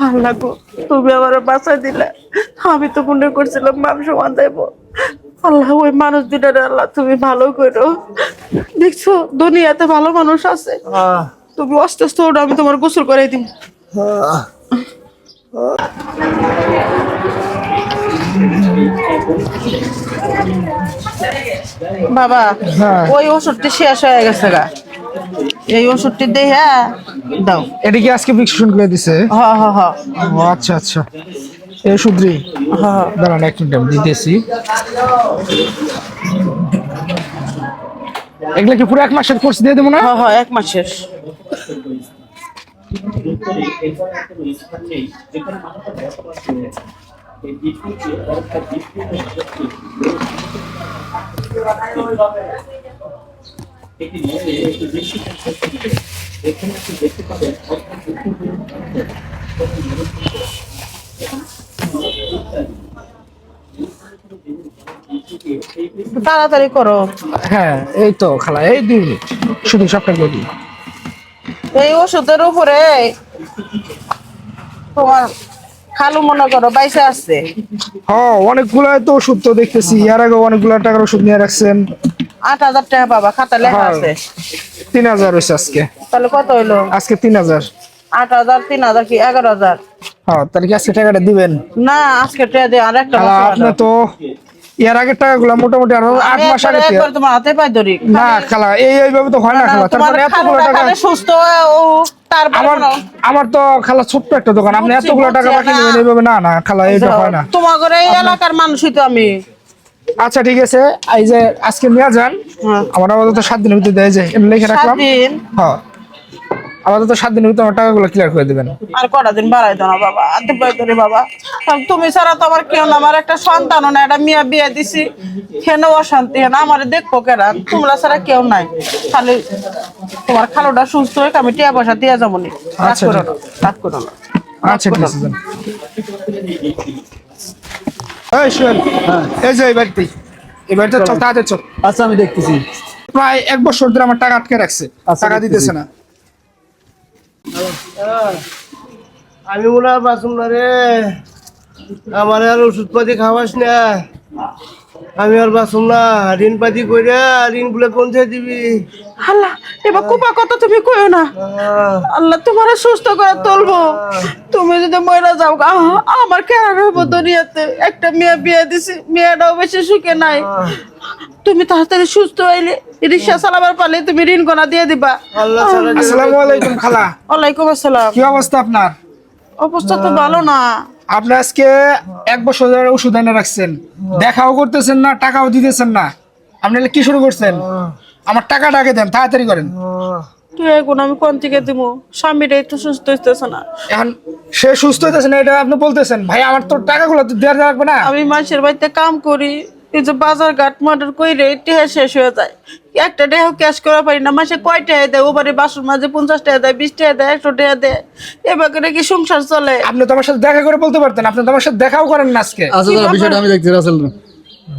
আল্লাহ গো, তুমি আমার বাঁচাই দিলে। আমি তো মনে করছিলাম মানুষ সমান দেব। আল্লাহ, ওই মানুষ দুটার আল্লাহ তুমি ভালো করো। দেখছো দুনিয়াতে ভালো মানুষ আছে। তুমি অস্তে আস্তে ওটা আমি তোমার গোসল করাই দিই। বাবা, ওই ওষুধটি শেষ হয়ে গেছে গা। এই ওষুধটি দেহে দাও। এটা কি আজকে প্রেসক্রিপশন করে দিছে? হ হ হ ও আচ্ছা আচ্ছা, এই ওষুধই হ। দাঁড়ান এক মিনিট আমি দিতেছি। এগুলা কি পুরো 1 মাসের কোর্স দিয়ে দেবো না? হ হ, 1 মাসের। তাড়াতাড়ি করো। হ্যাঁ এই তো খালা, এই 2 মিনিট শুধু সবটা করে দিই। এই ওষুধের উপরে তোমার খালু মনে করো বাইসা আছে। হ্যাঁ অনেকগুলো তো ওষুধ তো দেখতেছি, এর আগে অনেকগুলো টাকার ওষুধ নিয়ে রাখছেন। 8,000 টাকা বাবা, খাতা লেখা হ্যাঁ, আছে। 3000 হয়েছে আজকে। তাহলে কত হইলো? আজকে 3000। 8,000 3,000 কি 11,000? হ্যাঁ তাহলে কি আজকে টাকাটা দিবেন? না, আজকে টাকা দিয়ে আর একটা খালা আপনি তো এর আগের টাকাগুলো মোটামুটি আরো 8 মাস আগে দিয়ে- একবার তোমার হাতে পাই ধরি। না খালা, এইভাবে তো হয় না খালা। তোমার তারপরে এতগুলো খালুটা টাকা খালি সুস্থ ও তারপর আমার আমার তো খালা ছোট্ট একটা দোকান, আপনি বুঝছি, এতগুলো টাকা বুঝছি, বাকি না। নেবেন এইভাবে? না না খালা, এইটা হয় না। তোমার ঘরে এই এলাকার মানুষই তো আমি। আচ্ছা ঠিক আছে, এই যে আজকে নিয়ে যান। হ্যাঁ। আমার আপাতত 7 দিনের ভিতরে দেয় যায়, এমনি লিখে 7 রাখলাম। দিন? হ্যাঁ আপাতত 7 দিনের ভিতরে আমার টাকাগুলো ক্লিয়ার করে দেবেন। আর কটা দিন বাড়াই দাও না বাবা, হাতে পাই ধরি বাবা। তুমি ছাড়া তো আমার কেউ না, আমার একটা সন্তানও না, একটা মেয়ে বিয়ে দিছি। হেন অশান্তি, হেন আমার দেখবো কেনা, তোমরা ছাড়া কেউ নাই। খালি তোমার খালুটা সুস্থ হয়ে আমি টিয়া পয়সা দিয়ে যাবো নি। রাগ আচ্ছা, করো না, রাগ করো না। আচ্ছা ঠিক আছে যান। এই শুন, এই যে এই বাড়িতে, এই বাড়িতে চল, তাড়াতাড়ি চল। আচ্ছা আমি দেখতেছি। প্রায় 1 বছর ধরে আমার টাকা আটকে রাখছে, আচ্ছা, টাকা দেখতেছি। দিতেছে না। আমি মনে হয় বাঁচুম না রে। আমার আর ওষুধপাতি খাওয়াস না, আমি আর বাঁচুম না। ঋণ পাতি করে ঋণ গুলো পৌঁছে দিবি। আল্লাহ, এবার কুপা কথা তুমি কইও না। আল্লাহ তোমার সুস্থ করে তুলবো। তুমি যদি মরে যাও গা, আমার কেন হইবো দুনিয়াতে? একটা মেয়ে বিয়ে দিছি, মেয়েটাও বেশি সুখে নাই। তুমি তাড়াতাড়ি সুস্থ হইলে রিক্সা চালাবার পারলে তুমি ঋণ গোনা দিয়ে দিবা। আল্লাহ ছাড়া যে- আসসালামু আলাইকুম খালা, ওয়ালাইকুম আসসালাম। কি অবস্থা আপনার? অবস্থা তো ভালো না। আপনি আজকে 1 বছর ধরে ওষুধ এনে রাখছেন, দেখাও করতেছেন না, টাকাও দিতেছেন না। আপনি এলে কি শুরু করছেন? আমার টাকাটা আগে দেন, তাড়াতাড়ি করেন। তুই এখন আমি কোন থেকে দিব? স্বামীটা একটু সুস্থ হইতেছে না। এখন সে সুস্থ হইতেছে না এটা আপনি বলতেছেন? ভাই আমার তো টাকাগুলো তো দেওয়া লাগবে না? আমি মানুষের বাড়িতে কাম করি, এই যে বাজার ঘাট মার্ডার কইরে টেহা শেষ হয়ে যায়। একটা টেহা ক্যাশ করা পারি না। মাসে কয় টাকা দেয়? ও বাড়ি বাসন মাঝে 50 টাকা দেয়, 20 টাকা দেয়, 100 টাকা দেয়। এবার করে কি সংসার চলে? আপনি তো আমার সাথে দেখা করে বলতে পারতেন, আপনি তো আমার সাথে দেখাও করেন না আজকে। আচ্ছা দাঁড়া, বিষয়টা আমি দেখছি রাসেল।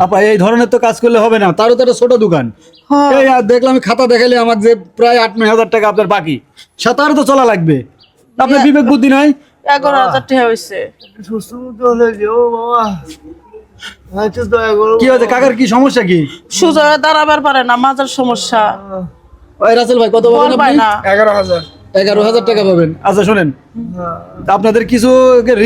আপা এই ধরনের তো কাজ করলে হবে না, তারও তো একটা ছোট দোকান। হ্যাঁ। এই আর দেখলাম আমি খাতা দেখাইলে আমার যে প্রায় 8-9 হাজার টাকা আপনার বাকি, সাতারও তো চলা লাগবে। আপনার বিবেক বুদ্ধি নাই? 11,000 টাকা হয়েছে। সুস্থ মতো হলে যে ও বাবা, আচ্ছা দয়া করো। কি হয়েছে কাকার, কি সমস্যা কি? সোজা হয়ে দাঁড়াবার পারে না, মাজার সমস্যা। ওই রাসেল ভাই কত বল পাবেন পায় আপনি? না। 11,000। 11,000 টাকা পাবেন। আচ্ছা শোনেন, আপনাদের কিছু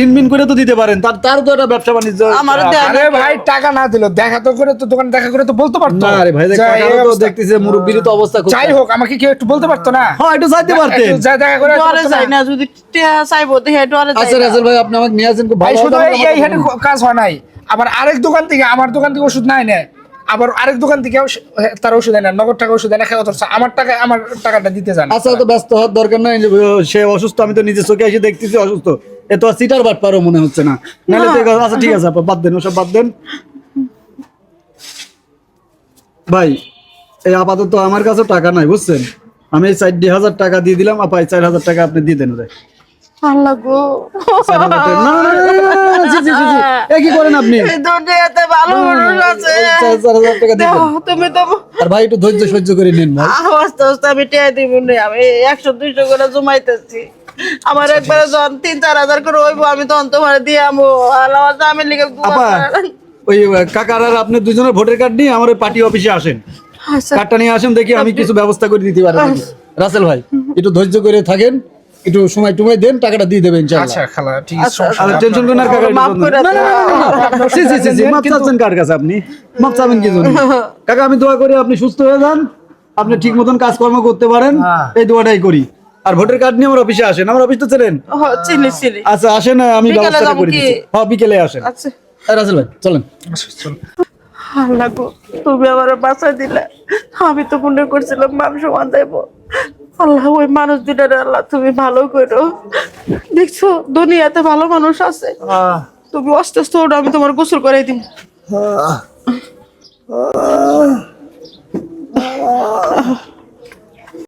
ঋণ মিন করে তো দিতে পারেন, তার তো একটা ব্যবসা বাণিজ্য। আমার দেয়া আরে ভাই টাকা না দিল, দেখা তো করে তো দোকান দেখা করে তো বলতে পারতো। না রে ভাই, যে এই কাকারও তো অবস্থা। দেখতেছে মুরব্বির তো অবস্থা খুব যাই হোক, আমাকে কেউ একটু বলতে পারতো না? হ্যাঁ একটু চাইতে পারতেন। একটু যা দেখা করে ডরে পারতো যায় না, যদি টেহা চাইবো দেখে ডরে যায় আচ্ছা না। রাসেল ভাই, আপনি আমাকে নিয়ে আসেন, খুব ভাই ভালো শুধু হবে। এইখানে কাজ হয় নাই, আবার আরেক দোকান থেকে, আমার দোকান থেকে ওষুধ নাই নেয়, আবার আরেক দোকান থেকে তার ওষুধ দেয় না, নগদ টাকা ওষুধ দেয় না, অথচ আমার টাকা, আমার টাকাটা দিতে যান। আচ্ছা তো ব্যস্ত হওয়ার দরকার নাই, যে সে অসুস্থ, আমি তো নিজে চোখে এসে দেখতেছি অসুস্থ। এ তো আর সিটার বাট পারও মনে হচ্ছে না, নাহলে তো আচ্ছা ঠিক আছে আপা, বাদ দেন ওসব, বাদ দেন ভাই। এই আপাতত আমার কাছে টাকা নাই বুঝছেন, আমি এই 4,000 টাকা দিয়ে দিলাম। আপা এই 4,000 টাকা আপনি দিয়ে দেন ওরে। আল্লাহ গো, 4,000 টাকা। না, না, না, না, না, জি, জি, জি, জি। এ কি করেন আপনি? এই দুনিয়াতে ভালো মানুষ আছে। 4,000 টাকা দিয়ে দেন। দেখো, তুমি তো আর ভাই একটু ধৈর্য সহ্য করে নিন ভাই। আস্তে আস্তে আমি টেয়া দিব না, আমি 100-200 করে জমাইতেছি। আমার একবারে যখন 3-4 হাজার করে হইব আমি তখন তোমার দিয়ে আমো আর আমার স্বামীর লিগে দোয়া আপা করেন। ওই কাকার আর আপনি দুজনের ভোটার কার্ড নিয়ে আমার পার্টি অফিসে আসেন, আচ্ছা কার্ডটা নিয়ে আসেন, দেখি আমি কিছু ব্যবস্থা করে দিতে পারি নাকি। রাসেল ভাই একটু ধৈর্য করে থাকেন, একটু সময় টুমাই দেন, টাকাটা দিয়ে দেবেন ইনশাআল্লাহ। আচ্ছা খালা ঠিক আছে, সমস্যা আর নাই। টেনশন করেন না কাকা, মাফ করে না, না, না, না, না, জি, জি, জি, জি, মাফ চাচ্ছেন কার কাছে আপনি? মাফ চাবেন কি জন্য? কাকা আমি দোয়া করি আপনি সুস্থ হয়ে যান, আপনি ঠিক মতন কাজকর্ম করতে পারেন, এই দোয়াটাই করি। আর ভোটার কার্ড নিয়ে আমার অফিসে আসেন, আমার অফিস তো চেনেন। চিনি চিনি। আচ্ছা আসেন, আমি বিকেলে ব্যবস্থা যাবো করে কি? দিচ্ছি। হ্যাঁ বিকেলে আসেন। আচ্ছা রাসেল ভাই চলেন। আচ্ছা, চলো। আল্লাহ গো, তুমি আমার বাঁচাই দিলে। আমি তো মনে করছিলাম মানুষ বাঁধাইব। আল্লাহ ওই মানুষ দুটার আল্লাহ তুমি ভালো করো। দেখছো দুনিয়াতে ভালো মানুষ আছে। তুমি অস্ত আমি তোমার গোসল করাই দিই।